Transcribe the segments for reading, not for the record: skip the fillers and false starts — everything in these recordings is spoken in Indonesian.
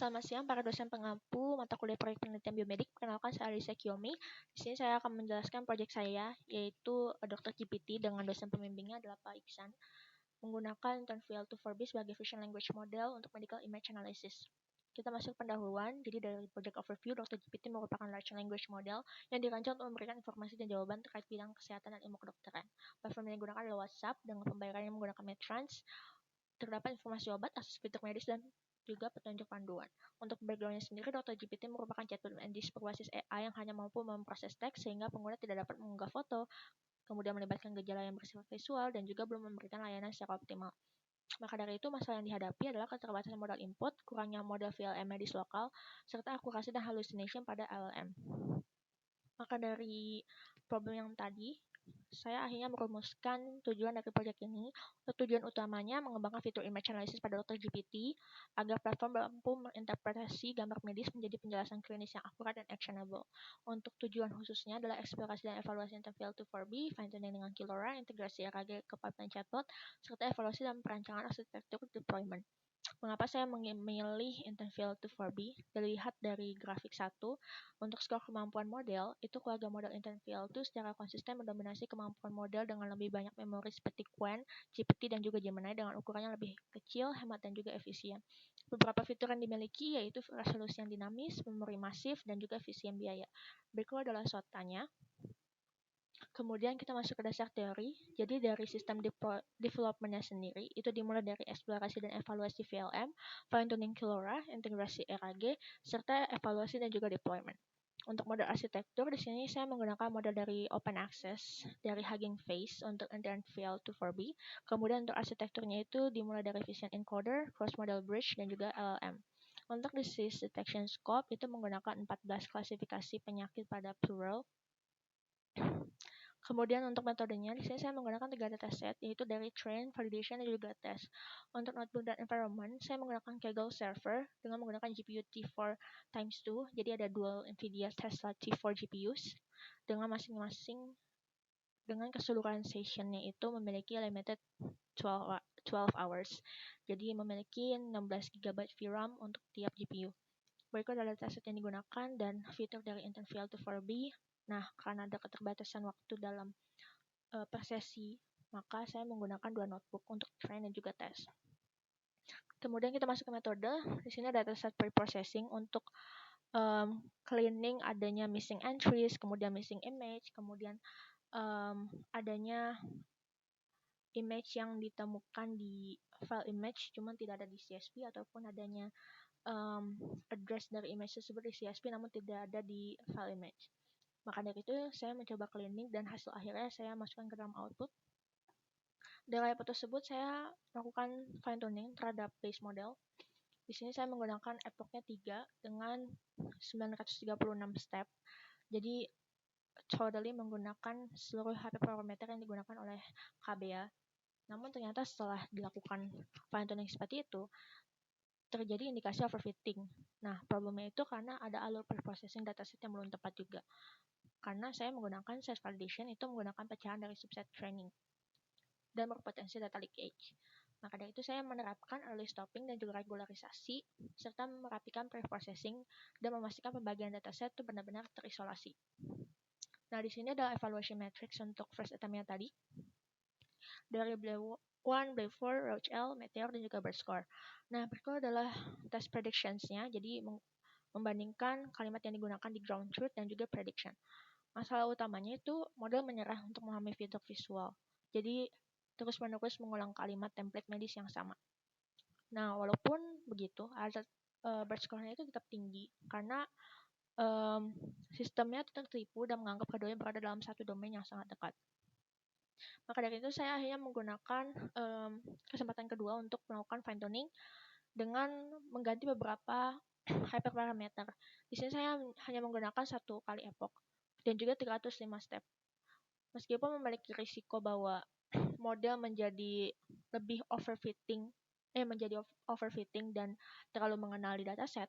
Selamat siang para dosen pengampu mata kuliah proyek penelitian biomedik. Perkenalkan, saya Alisa Kiyomi. Di sini saya akan menjelaskan proyek saya, yaitu Dr. GPT dengan dosen pembimbingnya adalah Pak Iksan, menggunakan InternVL2-4B sebagai vision language model untuk medical image analysis. Kita masuk pendahuluan. Jadi dari project overview, Dr. GPT merupakan large language model yang dirancang untuk memberikan informasi dan jawaban terkait bidang kesehatan dan ilmu kedokteran. Platform yang digunakan adalah WhatsApp dengan pembayaran yang menggunakan Medtrans. Terdapat informasi obat, akses fitur medis, dan juga petunjuk panduan. Untuk background-nya sendiri, Dr. GPT merupakan chatbot medis berbasis AI yang hanya mampu memproses teks sehingga pengguna tidak dapat mengunggah foto, kemudian melibatkan gejala yang bersifat visual, dan juga belum memberikan layanan secara optimal. Maka dari itu, masalah yang dihadapi adalah keterbatasan modal input, kurangnya model VLM medis lokal, serta akurasi dan hallucination pada LLM. Maka dari problem yang tadi, saya akhirnya merumuskan tujuan dari proyek ini. Tujuan utamanya mengembangkan fitur image analysis pada Dr. GPT agar platform mampu menginterpretasi gambar medis menjadi penjelasan klinis yang akurat dan actionable. Untuk tujuan khususnya adalah eksplorasi dan evaluasi InternVL2-4B, fine-tuning dengan Killora, integrasi RAG ke pipeline chatbot, serta evaluasi dan perancangan arsitektur deployment. Mengapa saya memilih InternVL2-4B? Dilihat dari grafik 1, untuk skor kemampuan model, itu keluarga model InternVL2 secara konsisten mendominasi kemampuan model dengan lebih banyak memori seperti Qwen, GPT, dan juga Gemini dengan ukuran yang lebih kecil, hemat, dan juga efisien. Beberapa fitur yang dimiliki yaitu resolusi yang dinamis, memori masif, dan juga efisien biaya. Berikut adalah SWOT-nya. Kemudian kita masuk ke dasar teori. Jadi dari sistem development-nya sendiri, itu dimulai dari eksplorasi dan evaluasi VLM, fine-tuning Killora, integrasi RAG, serta evaluasi dan juga deployment. Untuk model arsitektur, di sini saya menggunakan model dari Open Access, dari Hugging Face untuk InternVL2-4B. Kemudian untuk arsitekturnya itu dimulai dari Vision Encoder, Cross Model Bridge, dan juga LLM. Untuk disease detection scope, itu menggunakan 14 klasifikasi penyakit pada plural. Kemudian untuk metodenya, di sini saya menggunakan 3 dataset, yaitu dari train, validation, dan juga test. Untuk notebook dan environment, saya menggunakan Kaggle server dengan menggunakan GPU T4 x 2, jadi ada dual NVIDIA Tesla T4 GPUs, dengan masing-masing dengan keseluruhan sessionnya itu memiliki limited 12 hours. Jadi memiliki 16 GB VRAM untuk tiap GPU. Berikut adalah dataset yang digunakan dan fitur dari InternVL2-4B. Nah, karena ada keterbatasan waktu dalam per sesi, maka saya menggunakan 2 notebook untuk train dan juga test. Kemudian kita masuk ke metode. Di sini ada dataset pre-processing untuk cleaning adanya missing entries, kemudian missing image, kemudian adanya image yang ditemukan di file image, cuman tidak ada di CSV, ataupun adanya address dari image tersebut di CSV namun tidak ada di file image. Maka dari itu saya mencoba cleaning dan hasil akhirnya saya masukkan ke dalam output. Dari output tersebut saya melakukan fine tuning terhadap base model. Di sini saya menggunakan epochnya 3 dengan 936 step. Jadi totally menggunakan seluruh HP parameter yang digunakan oleh KBA. Namun ternyata setelah dilakukan fine tuning seperti itu, terjadi indikasi overfitting. Nah, problemnya itu karena ada alur preprocessing dataset yang belum tepat juga. Karena saya menggunakan set validation itu menggunakan pecahan dari subset training dan berpotensi data leakage. Maka dari itu saya menerapkan early stopping dan juga regularisasi serta merapikan preprocessing dan memastikan pembagian dataset itu benar-benar terisolasi. Nah, di sini adalah evaluation matrix untuk first attempt-nya tadi. Dari BLEU1, BLEU4, ROACH-L, Meteor, dan juga BERT-score. Nah, berikut adalah test predictions-nya, jadi membandingkan kalimat yang digunakan di ground truth dan juga prediction. Masalah utamanya itu model menyerah untuk memahami fitur visual. Jadi terus-menerus mengulang kalimat template medis yang sama. Nah, walaupun begitu, BERT score-nya itu tetap tinggi karena sistemnya tertipu dan menganggap keduanya berada dalam satu domain yang sangat dekat. Maka dari itu saya akhirnya menggunakan kesempatan kedua untuk melakukan fine tuning dengan mengganti beberapa hyperparameter. Di sini saya hanya menggunakan 1 kali epoch dan juga 305 step. Meskipun memiliki risiko bahwa model menjadi lebih overfitting dan terlalu mengenali dataset,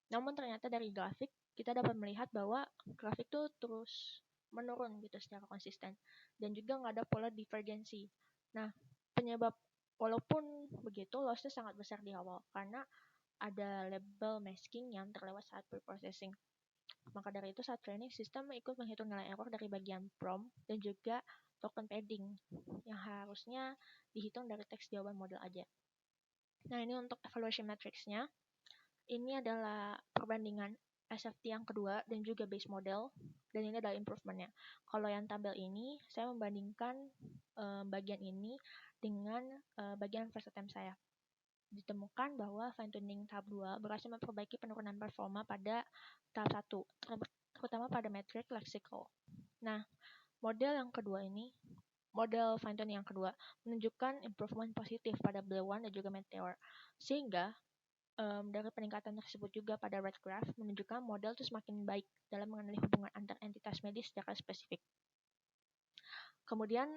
namun ternyata dari grafik kita dapat melihat bahwa grafik itu terus menurun gitu secara konsisten dan juga nggak ada pola divergensi. Nah, penyebab walaupun begitu lossnya sangat besar di awal karena ada label masking yang terlewat saat preprocessing. Maka dari itu saat training, sistem ikut menghitung nilai error dari bagian prompt dan juga token padding yang harusnya dihitung dari teks jawaban model aja. Nah, ini untuk evaluation matrix-nya. Ini adalah perbandingan SFT yang kedua dan juga base model, dan ini adalah improvement-nya. Kalau yang tabel ini, saya membandingkan bagian ini dengan bagian first attempt saya. Ditemukan bahwa fine-tuning tahap 2 berhasil memperbaiki penurunan performa pada tahap 1, terutama pada metrik lexical. Nah, model yang kedua ini, model fine-tuning yang kedua, menunjukkan improvement positif pada BLE1 dan juga Meteor. Sehingga dari peningkatan tersebut juga pada red graph menunjukkan model itu semakin baik dalam mengenali hubungan antar entitas medis secara spesifik. Kemudian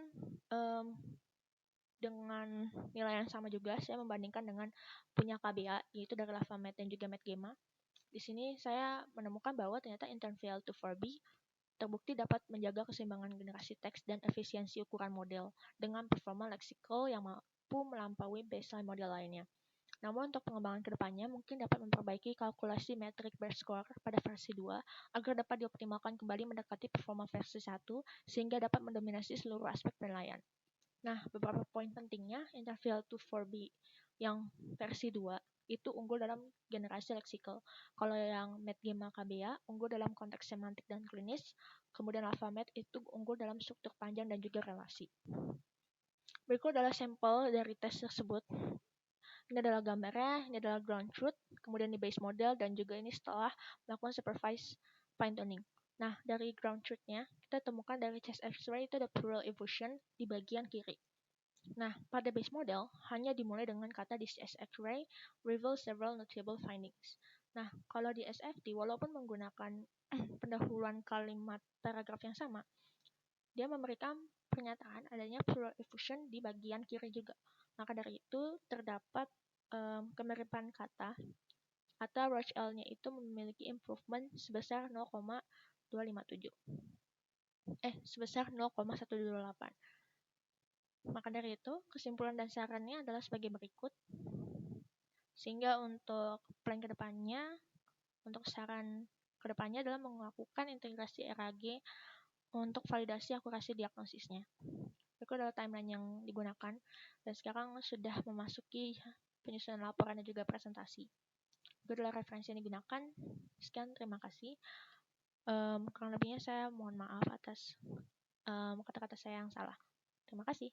dengan nilai yang sama juga saya membandingkan dengan punya KBA, yaitu dari LavaMed dan juga MedGema. Di sini saya menemukan bahwa ternyata interval 2-4B terbukti dapat menjaga keseimbangan generasi teks dan efisiensi ukuran model dengan performa leksikal yang mampu melampaui baseline model lainnya. Namun untuk pengembangan kedepannya mungkin dapat memperbaiki kalkulasi metrik best score pada versi 2 agar dapat dioptimalkan kembali mendekati performa versi 1 sehingga dapat mendominasi seluruh aspek penilaian. Nah, beberapa poin pentingnya, interval 2-4B yang versi 2 itu unggul dalam generasi leksikal. Kalau yang MedGema KBA unggul dalam konteks semantik dan klinis, kemudian LavaMed itu unggul dalam struktur panjang dan juga relasi. Berikut adalah sampel dari tes tersebut. Ini adalah gambarnya, ini adalah ground truth, kemudian di base model, dan juga ini setelah melakukan supervised fine tuning. Nah, dari ground truth-nya, kita temukan dari chest X-ray itu ada pleural effusion di bagian kiri. Nah, pada base model, hanya dimulai dengan kata di chest X-ray, reveal several notable findings. Nah, kalau di SFT, walaupun menggunakan pendahuluan kalimat paragraf yang sama, dia memberikan pernyataan adanya pleural effusion di bagian kiri juga. Maka dari itu, terdapat kemiripan kata atau Roche L-nya itu memiliki improvement sebesar 0,257. Sebesar 0,128. Maka dari itu, kesimpulan dan sarannya adalah sebagai berikut. Sehingga untuk plan kedepannya, untuk saran kedepannya adalah melakukan integrasi RAG untuk validasi akurasi diagnosisnya. Itu adalah timeline yang digunakan, dan sekarang sudah memasuki penyusunan laporan dan juga presentasi. Itu adalah referensi yang digunakan. Sekian, terima kasih. Kurang lebihnya saya mohon maaf atas kata-kata saya yang salah. Terima kasih.